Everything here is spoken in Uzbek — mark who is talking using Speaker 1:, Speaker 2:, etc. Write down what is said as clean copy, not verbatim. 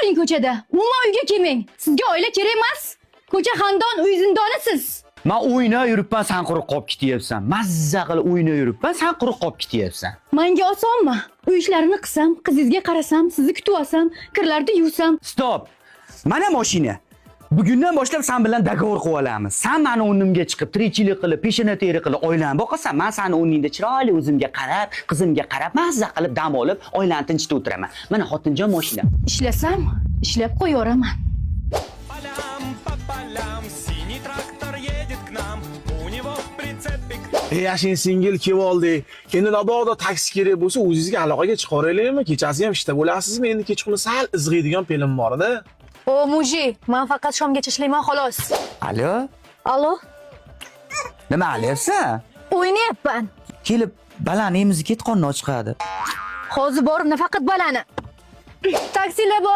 Speaker 1: oling ko'chada. Umuman uyga kelmang. Sizga oila kerak emas. Ko'cha xandon, uy zindonisiz.
Speaker 2: Men o'ynab yuribman, sen quruq qolib ketyapsan. Mazza qilib o'ynab yuribman, sen quruq qolib ketyapsan.
Speaker 1: Menga osonmi? Uy ishlarini qilsam, qizingizga qarasam, sizni kutib olsam, kirlarni yuvsam.
Speaker 2: Stop. Mana mashina. Bugundan boshlab sen bilan dogovor qilib olamiz. Sen meni o'rnimga chiqib, tirikchilik qilib, peshona teri qilib oilani boqasan, men seni o'rningda chiroyli o'zimga qarab, qizimga qarab, mazza qilib dam olib, oilani tinchitib o'tiraman. Mana xotinjon mashina.
Speaker 1: Ishlasam, ishlab qo'yaveraman.
Speaker 3: Синий трактор едет к нам, у него в прицепе
Speaker 4: Yashin singil kelib oldi. Endi mabodo taksi kerak bo'lsa, o'zingizga aloqaga chiqaveraylikmi? Kechasi ham ishda bo'lasizmi? Endi kechqurun sal izg'iydigan film bor-da.
Speaker 1: O muji, men faqat shomgacha ishlayman xolos.
Speaker 2: Alo?
Speaker 1: Allo,
Speaker 2: Nima qilyapsan?
Speaker 1: o'ynayapman.
Speaker 2: Kelib balanimizni ketqonni chiqadi.
Speaker 1: Hozir borib nafaqat balani. Taksilar bor.